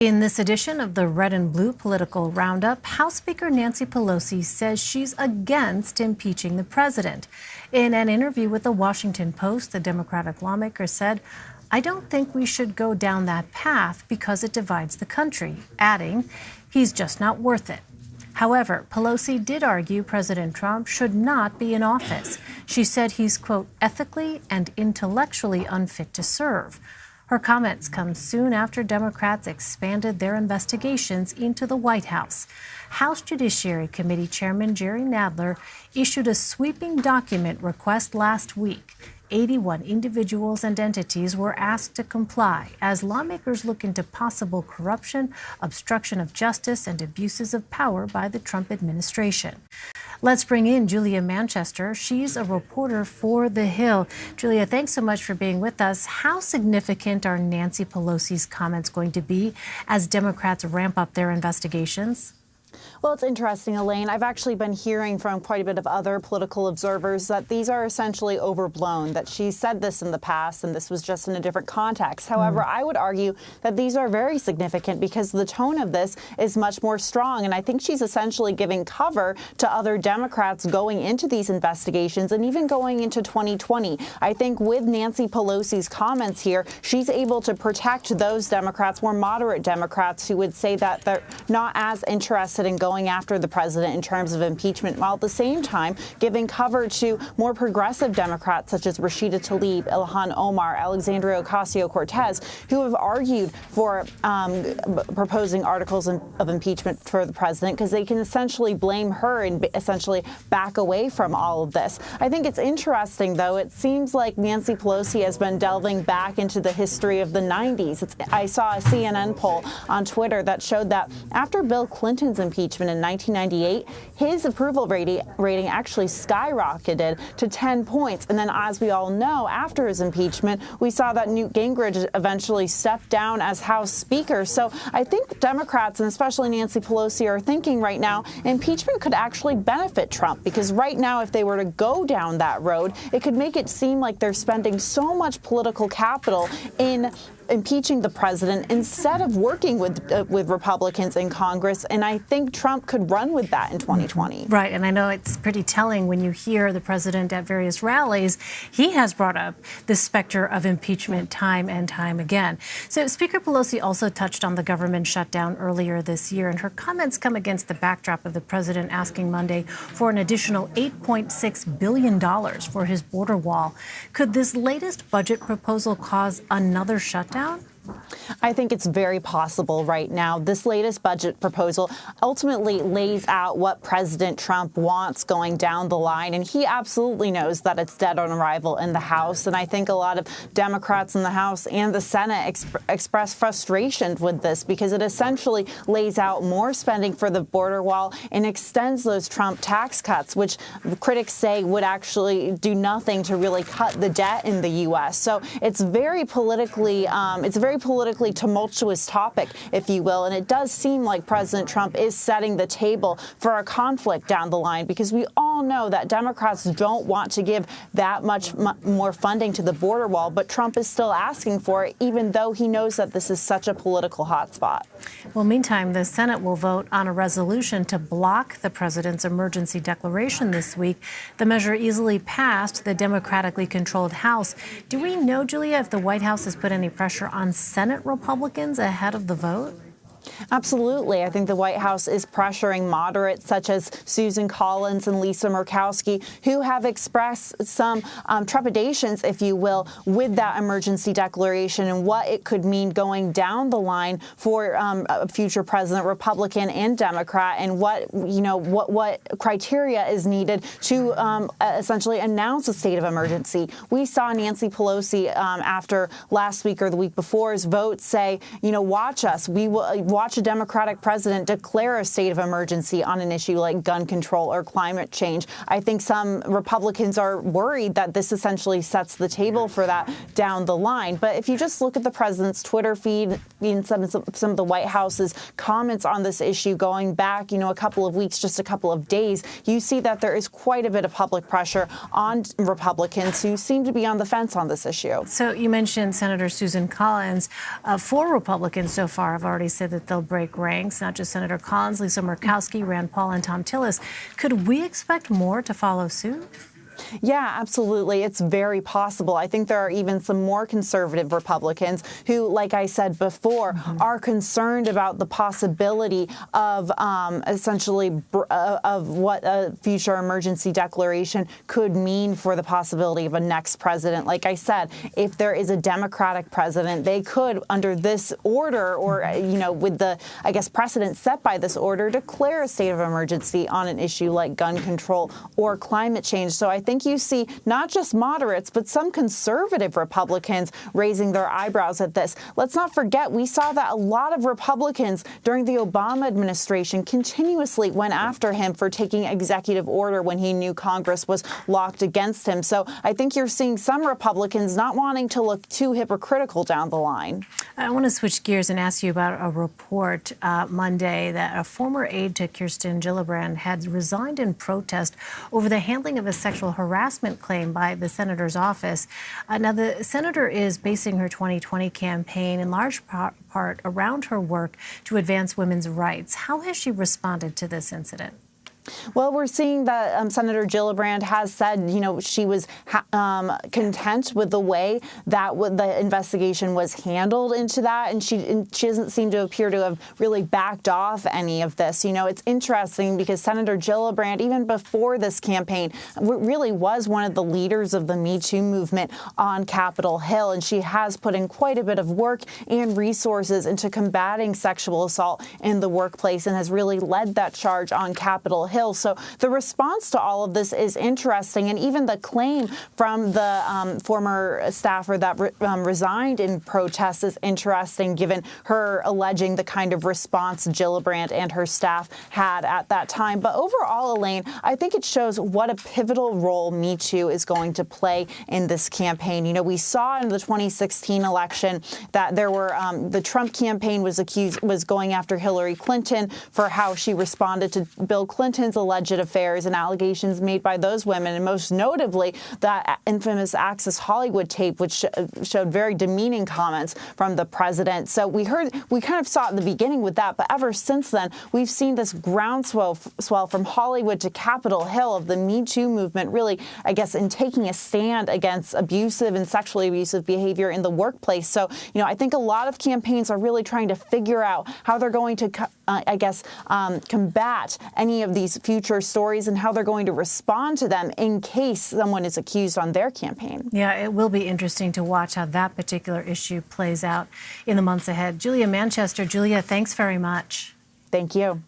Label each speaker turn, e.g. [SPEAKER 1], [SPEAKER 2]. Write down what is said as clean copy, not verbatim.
[SPEAKER 1] In this edition of the Red and Blue Political Roundup, House Speaker Nancy Pelosi says she's against impeaching the president. In an interview with the Washington Post, the Democratic lawmaker said, "I don't think we should go down that path because it divides the country," adding, "He's just not worth it." However, Pelosi did argue President Trump should not be in office. She said he's, quote, ethically and intellectually unfit to serve. Her comments come soon after Democrats expanded their investigations into the White House. House Judiciary Committee Chairman Jerry Nadler issued a sweeping document request last week. 81 individuals and entities were asked to comply as lawmakers look into possible corruption, obstruction of justice, and abuses of power by the Trump administration. Let's bring in Julia Manchester. She's a reporter for The Hill. Julia, thanks so much for being with us. How significant are Nancy Pelosi's comments going to be as Democrats ramp up their investigations?
[SPEAKER 2] Well, it's interesting, Elaine. I've actually been hearing from quite a bit of other political observers that these are essentially overblown, that she said this in the past and this was just in a different context. However, I would argue that these are very significant because the tone of this is much more strong. And I think she's essentially giving cover to other Democrats going into these investigations and even going into 2020. I think with Nancy Pelosi's comments here, she's able to protect those Democrats, more moderate Democrats, who would say that they're not as interested in going after the president in terms of impeachment, while at the same time giving cover to more progressive Democrats such as Rashida Tlaib, Ilhan Omar, Alexandria Ocasio-Cortez, who have argued for proposing articles of impeachment for the president because they can essentially blame her and essentially back away from all of this. I think it's interesting, though. It seems like Nancy Pelosi has been delving back into the history of the 90s. I saw a CNN poll on Twitter that showed that after Bill Clinton's impeachment in 1998, his approval rating actually skyrocketed to 10 points. And then, as we all know, after his impeachment, we saw that Newt Gingrich eventually stepped down as House Speaker. So I think Democrats, and especially Nancy Pelosi, are thinking right now impeachment could actually benefit Trump, because right now, if they were to go down that road, it could make it seem like they're spending so much political capital in impeaching the president instead of working with Republicans in Congress. And I think Trump could run with that in 2020.
[SPEAKER 1] Right. And I know it's pretty telling when you hear the president at various rallies. He has brought up the specter of impeachment time and time again. So Speaker Pelosi also touched on the government shutdown earlier this year, and her comments come against the backdrop of the president asking Monday for an additional $8.6 billion for his border wall. Could this latest budget proposal cause another shutdown?
[SPEAKER 2] I think it's very possible right now. This latest budget proposal ultimately lays out what President Trump wants going down the line, and he absolutely knows that it's dead on arrival in the House. And I think a lot of Democrats in the House and the Senate express frustration with this because it essentially lays out more spending for the border wall and extends those Trump tax cuts, which critics say would actually do nothing to really cut the debt in the U.S. So it's very politically tumultuous topic, if you will. And it does seem like President Trump is setting the table for a conflict down the line, because we all know that Democrats don't want to give that much more funding to the border wall. But Trump is still asking for it, even though he knows that this is such a political hotspot.
[SPEAKER 1] Well, meantime, the Senate will vote on a resolution to block the president's emergency declaration this week. The measure easily passed the democratically controlled House. Do we know, Julia, if the White House has put any pressure on Senate Republicans ahead of the vote?
[SPEAKER 2] Absolutely. I think the White House is pressuring moderates such as Susan Collins and Lisa Murkowski, who have expressed some trepidations, if you will, with that emergency declaration and what it could mean going down the line for a future president, Republican and Democrat, and what criteria is needed to essentially announce a state of emergency. We saw Nancy Pelosi after last week or the week before's vote say, watch us. watch a Democratic president declare a state of emergency on an issue like gun control or climate change. I think some Republicans are worried that this essentially sets the table for that down the line. But if you just look at the president's Twitter feed and some of the White House's comments on this issue going back, a couple of weeks, just a couple of days, you see that there is quite a bit of public pressure on Republicans who seem to be on the fence on this issue.
[SPEAKER 1] So you mentioned Senator Susan Collins. 4 Republicans so far have already said that they'll break ranks, not just Senator Collins, Lisa Murkowski, Rand Paul, and Thom Tillis. Could we expect more to follow suit?
[SPEAKER 2] Yeah, absolutely. It's very possible. I think there are even some more conservative Republicans who, like I said before, are concerned about the possibility of essentially of what a future emergency declaration could mean for the possibility of a next president. Like I said, if there is a Democratic president, they could, under this order or, with the, precedent set by this order, declare a state of emergency on an issue like gun control or climate change. So I think you see not just moderates, but some conservative Republicans raising their eyebrows at this. Let's not forget, we saw that a lot of Republicans during the Obama administration continuously went after him for taking executive order when he knew Congress was locked against him. So I think you're seeing some Republicans not wanting to look too hypocritical down the line.
[SPEAKER 1] I want to switch gears and ask you about a report Monday that a former aide to Kirsten Gillibrands had resigned in protest over the handling of a sexual harassment claim by the senator's office. Now, the senator is basing her 2020 campaign in large part around her work to advance women's rights. How has she responded to this incident?
[SPEAKER 2] Well, we're seeing that Senator Gillibrand has said, she was content with the way that the investigation was handled into that, and she doesn't seem to appear to have really backed off any of this. It's interesting because Senator Gillibrand, even before this campaign, really was one of the leaders of the Me Too movement on Capitol Hill, and she has put in quite a bit of work and resources into combating sexual assault in the workplace and has really led that charge on Capitol Hill. So the response to all of this is interesting, and even the claim from the former staffer that resigned in protest is interesting, given her alleging the kind of response Gillibrand and her staff had at that time. But overall, Elaine, I think it shows what a pivotal role Me Too is going to play in this campaign. We saw in the 2016 election that there were the Trump campaign was going after Hillary Clinton for how she responded to Bill Clinton's alleged affairs and allegations made by those women, and most notably that infamous Access Hollywood tape, which showed very demeaning comments from the president. So we kind of saw it in the beginning with that, but ever since then, we've seen this groundswell from Hollywood to Capitol Hill of the Me Too movement, really, in taking a stand against abusive and sexually abusive behavior in the workplace. So, I think a lot of campaigns are really trying to figure out how they're going to combat any of these future stories and how they're going to respond to them in case someone is accused on their campaign.
[SPEAKER 1] Yeah, it will be interesting to watch how that particular issue plays out in the months ahead. Julia Manchester. Julia, thanks very much.
[SPEAKER 2] Thank you.